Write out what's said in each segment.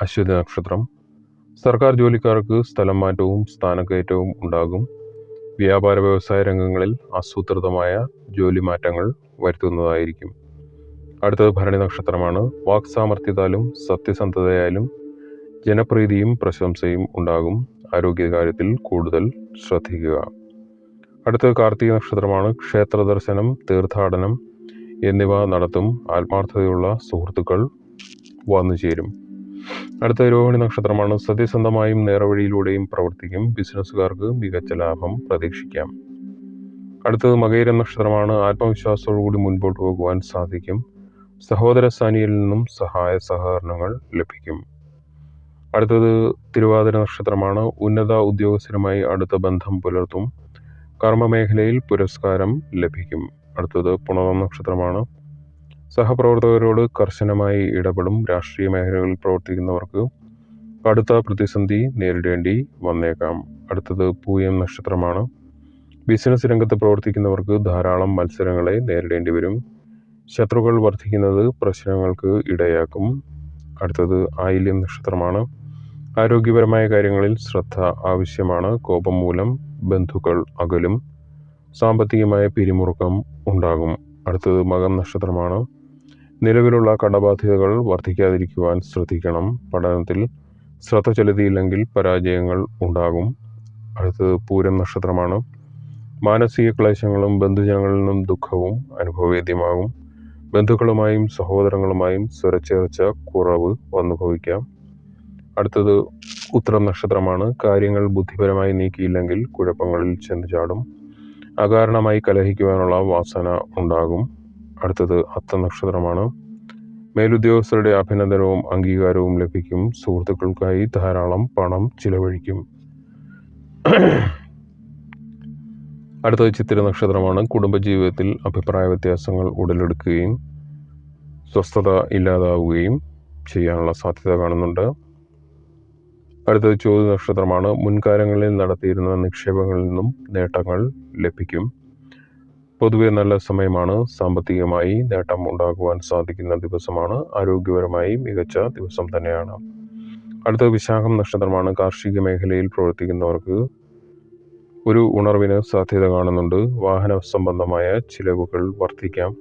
അശ്വതി നക്ഷത്രം. സർക്കാർ ജോലിക്കാർക്ക് സ്ഥലം മാറ്റവും സ്ഥാനക്കയറ്റവും ഉണ്ടാകും. വ്യാപാര വ്യവസായ രംഗങ്ങളിൽ ആസൂത്രിതമായ ജോലി മാറ്റങ്ങൾ വരുത്തുന്നതായിരിക്കും. അടുത്തത് ഭരണി നക്ഷത്രമാണ്. വാക്സാമർത്ഥ്യത്താലും സത്യസന്ധതയാലും ജനപ്രീതിയും പ്രശംസയും ഉണ്ടാകും. ആരോഗ്യകാര്യത്തിൽ കൂടുതൽ ശ്രദ്ധിക്കുക. അടുത്തത് കാർത്തിക നക്ഷത്രമാണ്. ക്ഷേത്ര ദർശനം, തീർത്ഥാടനം എന്നിവ നടത്തും. ആത്മാർത്ഥതയുള്ള സുഹൃത്തുക്കൾ വന്നു ചേരും. അടുത്ത രോഹിണി നക്ഷത്രമാണ്. സത്യസന്ധമായും നേർവഴിയിലൂടെയും പ്രവർത്തിക്കും. ബിസിനസ്സുകാർക്ക് മികച്ച ലാഭം പ്രതീക്ഷിക്കാം. അടുത്തത് മകയിര നക്ഷത്രമാണ്. ആത്മവിശ്വാസത്തോടുകൂടി മുൻപോട്ട് പോകുവാൻ സാധിക്കും. സഹോദര സ്ഥാനിയിൽ നിന്നും സഹായ സഹകരണങ്ങൾ ലഭിക്കും. അടുത്തത് തിരുവാതിര നക്ഷത്രമാണ്. ഉന്നത ഉദ്യോഗസ്ഥരുമായി അടുത്ത ബന്ധം പുലർത്തും. കർമ്മമേഖലയിൽ പുരസ്കാരം ലഭിക്കും. അടുത്തത് പുണർദം നക്ഷത്രമാണ്. സഹപ്രവർത്തകരോട് കർശനമായി ഇടപെടും. രാഷ്ട്രീയ മേഖലകളിൽ പ്രവർത്തിക്കുന്നവർക്ക് കടുത്ത പ്രതിസന്ധി നേരിടേണ്ടി വന്നേക്കാം. അടുത്തത് പൂയം നക്ഷത്രമാണ്. ബിസിനസ് രംഗത്ത് പ്രവർത്തിക്കുന്നവർക്ക് ധാരാളം മത്സരങ്ങളെ നേരിടേണ്ടി വരും. ശത്രുക്കൾ വർദ്ധിക്കുന്നത് പ്രശ്നങ്ങൾക്ക് ഇടയാക്കും. അടുത്തത് ആയില്യം നക്ഷത്രമാണ്. ആരോഗ്യപരമായ കാര്യങ്ങളിൽ ശ്രദ്ധ ആവശ്യമാണ്. കോപം മൂലം ബന്ധുക്കൾ അകലും. സാമ്പത്തികമായ പിരിമുറുക്കം ഉണ്ടാകും. അടുത്തത് മകം നക്ഷത്രമാണ്. നിലവിലുള്ള കടബാധ്യതകൾ വർദ്ധിക്കാതിരിക്കുവാൻ ശ്രദ്ധിക്കണം. പഠനത്തിൽ ശ്രദ്ധ ചെലുത്തിയില്ലെങ്കിൽ പരാജയങ്ങൾ ഉണ്ടാകും. അടുത്തത് പൂരം നക്ഷത്രമാണ്. മാനസിക ക്ലേശങ്ങളും ബന്ധുജനങ്ങളിൽ നിന്നും ദുഃഖവും അനുഭവവേദ്യമാകും. ബന്ധുക്കളുമായും സഹോദരങ്ങളുമായും സ്വരച്ചേർച്ച കുറവ് വന്നുഭവിക്കാം. അടുത്തത് ഉത്രം നക്ഷത്രമാണ്. കാര്യങ്ങൾ ബുദ്ധിപരമായി നീക്കിയില്ലെങ്കിൽ കുഴപ്പങ്ങളിൽ ചെന്നു ചാടും. അകാരണമായി കലഹിക്കുവാനുള്ള വാസന ഉണ്ടാകും. അടുത്തത് അത്തം നക്ഷത്രമാണ്. മേലുദ്യോഗസ്ഥരുടെ അഭിനന്ദനവും അംഗീകാരവും ലഭിക്കും. സുഹൃത്തുക്കൾക്കായി ധാരാളം പണം ചിലവഴിക്കും. അടുത്തത് ചിത്തിര നക്ഷത്രമാണ്. കുടുംബജീവിതത്തിൽ അഭിപ്രായ വ്യത്യാസങ്ങൾ ഉടലെടുക്കുകയും സ്വസ്ഥത ഇല്ലാതാവുകയും ചെയ്യാനുള്ള സാധ്യത കാണുന്നുണ്ട്. അടുത്തത് ചോതി നക്ഷത്രമാണ്. മുൻകാലങ്ങളിൽ നടത്തിയിരുന്ന നിക്ഷേപങ്ങളിൽ നിന്നും നേട്ടങ്ങൾ ലഭിക്കും. പൊതുവെ നല്ല സമയമാണ്. സാമ്പത്തികമായി നേട്ടം ഉണ്ടാക്കുവാൻ സാധിക്കുന്ന ദിവസമാണ്. ആരോഗ്യപരമായി മികച്ച ദിവസം തന്നെയാണ്. അടുത്തത് വിശാഖം നക്ഷത്രമാണ്. കാർഷിക മേഖലയിൽ പ്രവർത്തിക്കുന്നവർക്ക് ഒരു ഉണർവിന് സാധ്യത കാണുന്നുണ്ട്. വാഹന സംബന്ധമായ ചിലവുകൾ വർദ്ധിക്കാം.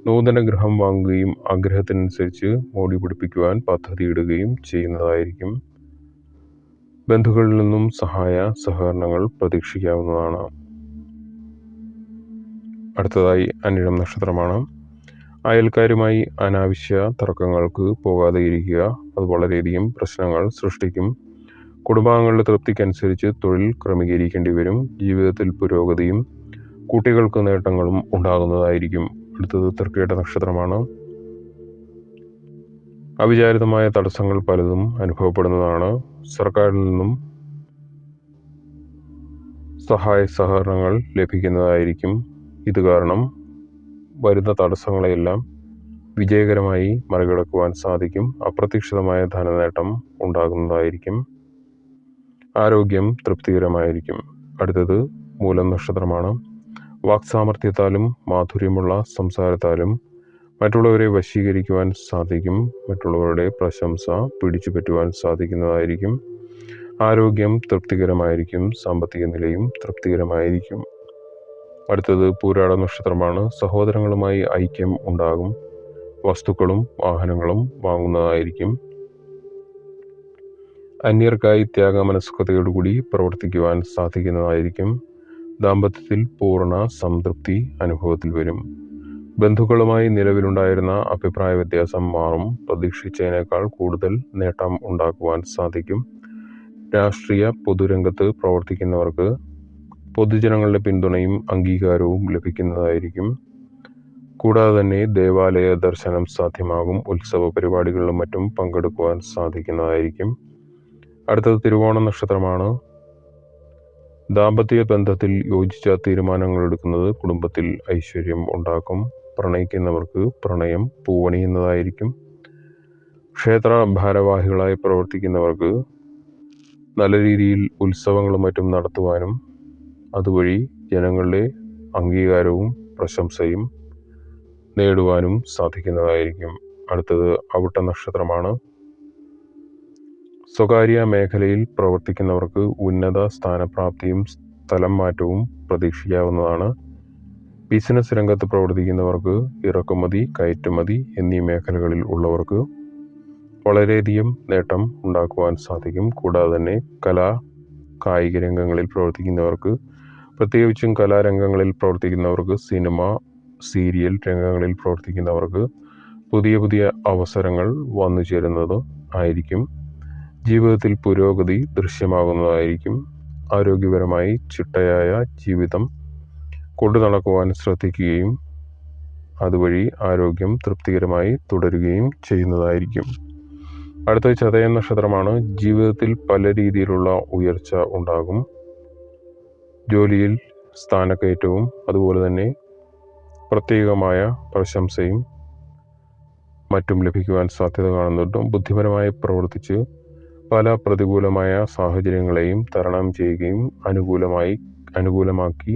നൂതന ഗൃഹം വാങ്ങുകയും ആഗ്രഹത്തിനനുസരിച്ച് മോടി പിടിപ്പിക്കുവാൻ പദ്ധതിയിടുകയും ചെയ്യുന്നതായിരിക്കും. ബന്ധുക്കളിൽ നിന്നും സഹായ സഹകരണങ്ങൾ പ്രതീക്ഷിക്കാവുന്നതാണ്. അടുത്തതായി അനിഴം നക്ഷത്രമാണ്. അയൽക്കാരുമായി അനാവശ്യ തർക്കങ്ങൾക്ക് പോകാതെ ഇരിക്കുക. അത് വളരെയധികം പ്രശ്നങ്ങൾ സൃഷ്ടിക്കും. കുടുംബാംഗങ്ങളുടെ തൃപ്തിക്കനുസരിച്ച് തൊഴിൽ ക്രമീകരിക്കേണ്ടി വരും. ജീവിതത്തിൽ പുരോഗതിയും കുട്ടികൾക്ക് നേട്ടങ്ങളും ഉണ്ടാകുന്നതായിരിക്കും. അടുത്തത് തൃക്കേട്ട നക്ഷത്രമാണ്. അവിചാരിതമായ തടസ്സങ്ങൾ പലതും അനുഭവപ്പെടുന്നതാണ്. സർക്കാരിൽ നിന്നും സഹായ സഹകരണങ്ങൾ ലഭിക്കുന്നതായിരിക്കും. ഇത് കാരണം വരുന്ന തടസ്സങ്ങളെയെല്ലാം വിജയകരമായി മറികടക്കുവാൻ സാധിക്കും. അപ്രതീക്ഷിതമായ ധനനേട്ടം ഉണ്ടാകുന്നതായിരിക്കും. ആരോഗ്യം തൃപ്തികരമായിരിക്കും. അടുത്തത് മൂലം നക്ഷത്രമാണ്. വാക്സാമർത്ഥ്യത്താലും മാധുര്യമുള്ള സംസാരത്താലും മറ്റുള്ളവരെ വശീകരിക്കുവാൻ സാധിക്കും. മറ്റുള്ളവരുടെ പ്രശംസ പിടിച്ചു പറ്റുവാൻ സാധിക്കുന്നതായിരിക്കും. ആരോഗ്യം തൃപ്തികരമായിരിക്കും. സാമ്പത്തിക നിലയും തൃപ്തികരമായിരിക്കും. അടുത്തത് പൂരാട നക്ഷത്രമാണ്. സഹോദരങ്ങളുമായി ഐക്യം ഉണ്ടാകും. വസ്തുക്കളും വാഹനങ്ങളും വാങ്ങുന്നതായിരിക്കും. അന്യർക്കായി ത്യാഗമനസ്കതയോടുകൂടി പ്രവർത്തിക്കുവാൻ സാധിക്കുന്നതായിരിക്കും. ദാമ്പത്യത്തിൽ പൂർണ്ണ സംതൃപ്തി അനുഭവത്തിൽ വരും. ബന്ധുക്കളുമായി നിലവിലുണ്ടായിരുന്ന അഭിപ്രായ വ്യത്യാസം മാറും. പ്രതീക്ഷിച്ചതിനേക്കാൾ കൂടുതൽ നേട്ടം ഉണ്ടാക്കുവാൻ സാധിക്കും. രാഷ്ട്രീയ പൊതുരംഗത്ത് പ്രവർത്തിക്കുന്നവർക്ക് പൊതുജനങ്ങളുടെ പിന്തുണയും അംഗീകാരവും ലഭിക്കുന്നതായിരിക്കും. കൂടാതെ തന്നെ ദേവാലയ ദർശനം സാധ്യമാകും. ഉത്സവ പരിപാടികളിലും മറ്റും പങ്കെടുക്കുവാൻ സാധിക്കുന്നതായിരിക്കും. അടുത്തത് തിരുവോണ നക്ഷത്രമാണ്. ദാമ്പത്യ ബന്ധത്തിൽ യോജിച്ച തീരുമാനങ്ങൾ എടുക്കുന്നത് കുടുംബത്തിൽ ഐശ്വര്യം ഉണ്ടാക്കും. പ്രണയിക്കുന്നവർക്ക് പ്രണയം പൂവണിയുന്നതായിരിക്കും. ക്ഷേത്ര ഭാരവാഹികളായി പ്രവർത്തിക്കുന്നവർക്ക് നല്ല രീതിയിൽ ഉത്സവങ്ങളും മറ്റും നടത്തുവാനും അതുവഴി ജനങ്ങളുടെ അംഗീകാരവും പ്രശംസയും നേടുവാനും സാധിക്കുന്നതായിരിക്കും. അടുത്തത് അവിട്ട നക്ഷത്രമാണ്. സ്വകാര്യ മേഖലയിൽ പ്രവർത്തിക്കുന്നവർക്ക് ഉന്നത സ്ഥാനപ്രാപ്തിയും സ്ഥലം മാറ്റവും പ്രതീക്ഷിക്കാവുന്നതാണ്. ബിസിനസ് രംഗത്ത് പ്രവർത്തിക്കുന്നവർക്ക് ഇറക്കുമതി, കയറ്റുമതി എന്നീ മേഖലകളിൽ ഉള്ളവർക്ക് വളരെയധികം നേട്ടം ഉണ്ടാക്കുവാൻ സാധിക്കും. കൂടാതെ തന്നെ കായിക രംഗങ്ങളിൽ പ്രവർത്തിക്കുന്നവർക്ക്, പ്രത്യേകിച്ചും കലാരംഗങ്ങളിൽ പ്രവർത്തിക്കുന്നവർക്ക്, സിനിമ, സീരിയൽ രംഗങ്ങളിൽ പ്രവർത്തിക്കുന്നവർക്ക് പുതിയ പുതിയ അവസരങ്ങൾ വന്നു ചേരുന്നത് ആയിരിക്കും. ജീവിതത്തിൽ പുരോഗതി ദൃശ്യമാകുന്നതായിരിക്കും. ആരോഗ്യപരമായി ചിട്ടയായ ജീവിതം കൊണ്ടു നടക്കുവാൻ ശ്രദ്ധിക്കുകയും അതുവഴി ആരോഗ്യം തൃപ്തികരമായി തുടരുകയും ചെയ്യുന്നതായിരിക്കും. അടുത്ത ചതയം നക്ഷത്രമാണ്. ജീവിതത്തിൽ പല രീതിയിലുള്ള ഉയർച്ച ഉണ്ടാകും. ജോലിയിൽ സ്ഥാനക്കയറ്റവും അതുപോലെ തന്നെ പ്രത്യേകമായ പ്രശംസയും മറ്റും ലഭിക്കുവാൻ സാധ്യത കാണുന്നുണ്ട്. ബുദ്ധിപരമായി പ്രവർത്തിച്ച് പല പ്രതികൂലമായ സാഹചര്യങ്ങളെയും തരണം ചെയ്യുകയും അനുകൂലമാക്കി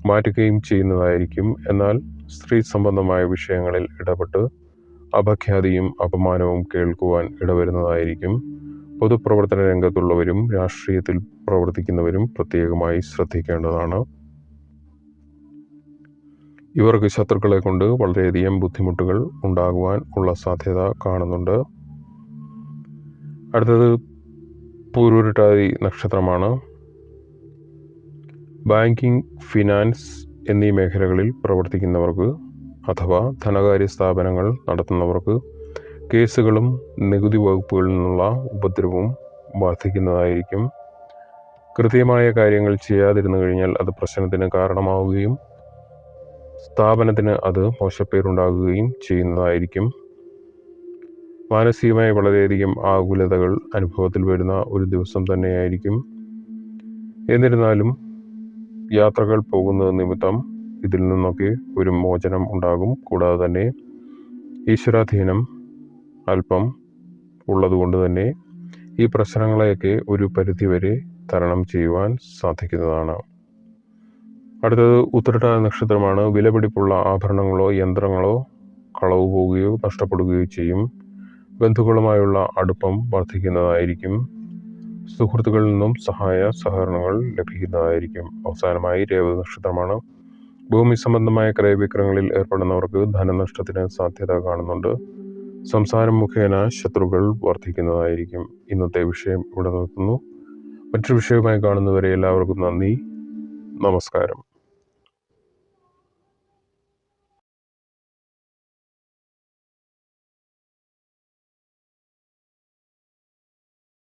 മാറ്റുകയും ചെയ്യുന്നതായിരിക്കും. എന്നാൽ സ്ത്രീ സംബന്ധമായ വിഷയങ്ങളിൽ ഇടപെട്ട് അപഖ്യാതിയും അപമാനവും കേൾക്കുവാൻ ഇടവരുന്നതായിരിക്കും. പൊതുപ്രവർത്തന രംഗത്തുള്ളവരും രാഷ്ട്രീയത്തിൽ പ്രവർത്തിക്കുന്നവരും പ്രത്യേകമായി ശ്രദ്ധിക്കേണ്ടതാണ്. ഇവർക്ക് ശത്രുക്കളെ കൊണ്ട് വളരെയധികം ബുദ്ധിമുട്ടുകൾ ഉണ്ടാകുവാൻ ഉള്ള സാധ്യത കാണുന്നുണ്ട്. അടുത്തത് പൂരുരുട്ടാതി നക്ഷത്രമാണ്. ബാങ്കിങ്, ഫിനാൻസ് എന്നീ മേഖലകളിൽ പ്രവർത്തിക്കുന്നവർക്ക് അഥവാ ധനകാര്യ സ്ഥാപനങ്ങൾ നടത്തുന്നവർക്ക് കേസുകളും നികുതി വകുപ്പുകളിൽ നിന്നുള്ള ഉപദ്രവവും വർദ്ധിക്കുന്നതായിരിക്കും. കൃത്യമായ കാര്യങ്ങൾ ചെയ്യാതിരുന്നു കഴിഞ്ഞാൽ അത് പ്രശ്നത്തിന് കാരണമാവുകയും സ്ഥാപനത്തിന് അത് മോശപ്പേരുണ്ടാകുകയും ചെയ്യുന്നതായിരിക്കും. മാനസികമായി വളരെയധികം ആകുലതകൾ അനുഭവത്തിൽ വരുന്ന ഒരു ദിവസം തന്നെയായിരിക്കും. എന്നിരുന്നാലും യാത്രകൾ പോകുന്നത് നിമിത്തം ഇതിൽ നിന്നൊക്കെ ഒരു മോചനം ഉണ്ടാകും. കൂടാതെ തന്നെ ഈശ്വരാധീനം അല്പം ഉള്ളതുകൊണ്ട് തന്നെ ഈ പ്രശ്നങ്ങളെയൊക്കെ ഒരു പരിധിവരെ തരണം ചെയ്യുവാൻ സാധിക്കുന്നതാണ്. അടുത്തത് ഉത്രട്ടാതി നക്ഷത്രമാണ്. വിലപിടിപ്പുള്ള ആഭരണങ്ങളോ യന്ത്രങ്ങളോ കളവ് പോവുകയോ നഷ്ടപ്പെടുകയോ ചെയ്യും. ബന്ധുക്കളുമായുള്ള അടുപ്പം വർദ്ധിക്കുന്നതായിരിക്കും. സുഹൃത്തുക്കളിൽ നിന്നും സഹായ സഹകരണങ്ങൾ ലഭിക്കുന്നതായിരിക്കും. അവസാനമായി രേവതി നക്ഷത്രമാണ്. ഭൂമി സംബന്ധമായ ക്രയവിക്രയങ്ങളിൽ ഏർപ്പെടുന്നവർക്ക് ധനനഷ്ടത്തിന് സാധ്യത കാണുന്നുണ്ട്. സംസാരം മുഖേന ശത്രുക്കൾ വർദ്ധിക്കുന്നതായിരിക്കും. ഇന്നത്തെ വിഷയം ഇവിടെ നിർത്തുന്നു. മറ്റൊരു വിഷയവുമായി കാണുന്നവരെ എല്ലാവർക്കും നന്ദി, നമസ്കാരം.